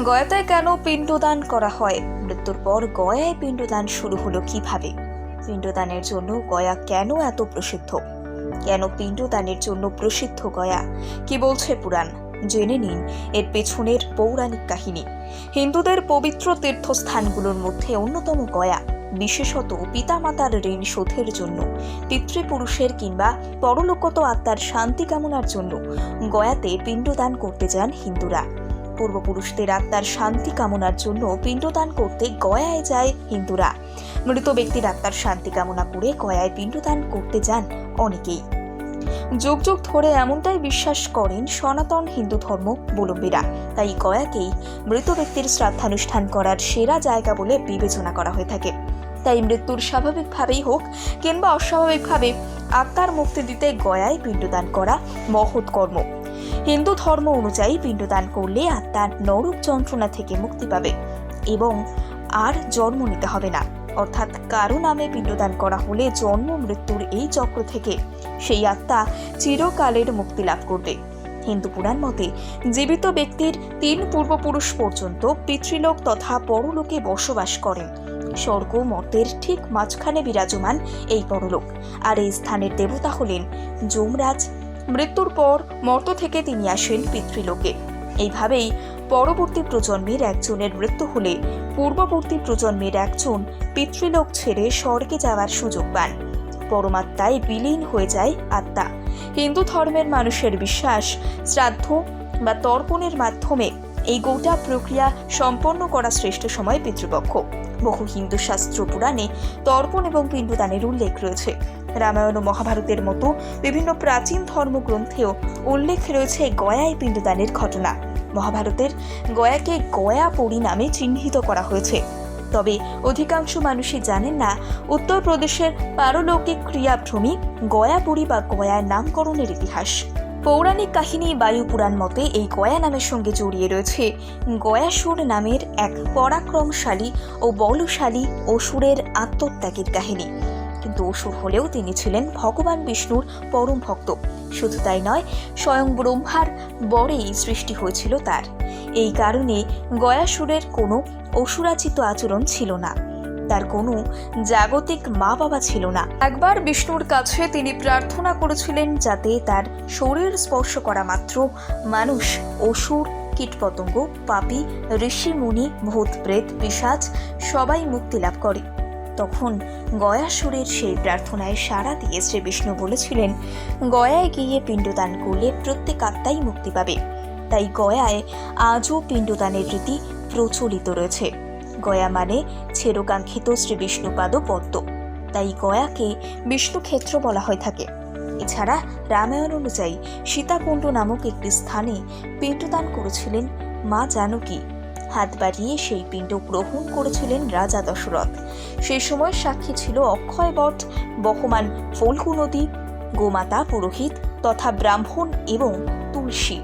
গয়াতে কেন পিণ্ডদান করা হয়? মৃত্যুর পর গয়ায় পিণ্ডদান শুরু হলো কিভাবে? পিণ্ডদানের জন্য গয়া কেন এত প্রসিদ্ধ? কেন পিণ্ডদানের জন্য প্রসিদ্ধ গয়া? কি বলছে পুরাণ? জেনে নিন এর পেছনের পৌরাণিক কাহিনী। হিন্দুদের পবিত্র তীর্থস্থানগুলোর মধ্যে অন্যতম গয়া, বিশেষত পিতামাতার ঋণ শোধের জন্য, পিতৃপুরুষের কিংবা পরলোকগত আত্মার শান্তি কামনার জন্য গয়াতে পিণ্ডদান করতে যান হিন্দুরা। পূর্বপুরুষদের আত্মার শান্তি কামনার জন্য পিণ্ডদান করতে গয়ায় যায় হিন্দুরা। মৃত ব্যক্তির আত্মার শান্তি কামনা করে গয়ায় পিণ্ডদান করতে যান অনেকেই। যুগ যুগ ধরে এমনটাই বিশ্বাস করেন সনাতন হিন্দু ধর্মাবলম্বীরা। তাই গয়াকেই মৃত ব্যক্তির শ্রাদ্ধানুষ্ঠান করার সেরা জায়গা বলে বিবেচনা করা হয়ে থাকে। তাই মৃত্যুর স্বাভাবিকভাবেই হোক কিংবা অস্বাভাবিকভাবে আত্মার মুক্তি দিতে গয়ায় পিণ্ডদান করা মহৎ কর্ম। হিন্দু ধর্ম অনুযায়ী পিণ্ডদান করলে আত্মা নরক যন্ত্রণা থেকে মুক্তি পাবে এবং আর জন্ম নিতে হবে না। অর্থাৎ কারো নামে পিণ্ডদান করা হলে জন্ম মৃত্যুর এই চক্র থেকে সেই আত্মা চিরকালের মুক্তি লাভ করবে। হিন্দু পুরাণ মতে জীবিত ব্যক্তির 3 পূর্বপুরুষ পর্যন্ত পিতৃলোক তথা পরলোকে বসবাস করেন। স্বর্গ মর্তের ঠিক মাঝখানে বিরাজমান এই পরলোক, আর এই স্থানের দেবতা হলেন যমরাজ। মৃত্যুর পর মর্ত থেকে তিনি আসেন পিতৃলোকে। এইভাবেই পরবর্তী প্রজন্মের একজনের মৃত্যু হলে পূর্ববর্তী প্রজন্মের একজন পিতৃলোক ছেড়ে স্বর্গে যাওয়ার সুযোগ পান। পরমাত্মায় বিলীন হয়ে যায় আত্মা। হিন্দু ধর্মের মানুষের বিশ্বাস, শ্রাদ্ধ বা তর্পণের মাধ্যমে এই গোটা প্রক্রিয়া সম্পন্ন করা শ্রেষ্ঠ সময় পিতৃপক্ষ। বহু হিন্দু শাস্ত্র পুরাণে তর্পণ এবং পিণ্ডদানের উল্লেখ রয়েছে। রামায়ণ ও মহাভারতের মতো বিভিন্ন প্রাচীন ধর্মগ্রন্থেও উল্লেখ রয়েছে গয়ায় পিণ্ডদানের ঘটনা। মহাভারতের গয়াকে গয়াপুরী নামে চিহ্নিত করা হয়েছে। তবে অধিকাংশ মানুষই জানেন না উত্তরপ্রদেশের পারলৌকিক ক্রিয়াভূমি গয়াপুরী বা গয়ার নামকরণের ইতিহাস। পৌরাণিক কাহিনী বায়ু পুরাণ মতে এই গয়া নামের সঙ্গে জড়িয়ে রয়েছে গয়াসুর নামের এক পরাক্রমশালী ও বলশালী অসুরের আত্মত্যাগের কাহিনী। কিন্তু অসুর হলেও তিনি ছিলেন ভগবান বিষ্ণুর পরম ভক্ত। শুধু তাই নয়, স্বয়ং ব্রহ্মার বরেই সৃষ্টি হয়েছিল তার। এই কারণে গয়াসুরের কোনো অসুরাচিত আচরণ ছিল না, তার কোনো জাগতিক মা বাবা ছিল না। একবার বিষ্ণুর কাছে তিনি প্রার্থনা করেছিলেন যাতে তার শরীর স্পর্শ করা মাত্র মানুষ, অসুর, কীটপতঙ্গ, পাপী, ঋষি, মুনি, ভূত, প্রেত, পিশাচ সবাই মুক্তি লাভ করে। তখন গয়াসুরের সেই প্রার্থনায় সাড়া দিয়ে শ্রী বিষ্ণু বলেছিলেন, গয়ায় গিয়ে পিণ্ডদান করলে প্রত্যেক আত্মাই মুক্তি পাবে। তাই গয়ায় আজও পিণ্ডদানের রীতি প্রচলিত রয়েছে। গয়া মানে চিরকাঙ্ক্ষিত শ্রী বিষ্ণুপাদ পদ্ম, তাই গয়াকে বিষ্ণুক্ষেত্র বলা হয়ে থাকে। এছাড়া রামায়ণ অনুযায়ী সীতাকুণ্ড নামক একটি স্থানে পিণ্ডদান করেছিলেন মা জানকী। হাত বাড়িয়ে সেই পিণ্ড গ্রহণ করেছিলেন রাজা দশরথ। সেই সময় সাক্ষী ছিল অক্ষয় বট, বহমান ফল্গু নদী, গোমাতা, পুরোহিত তথা ব্রাহ্মণ এবং তুলসী।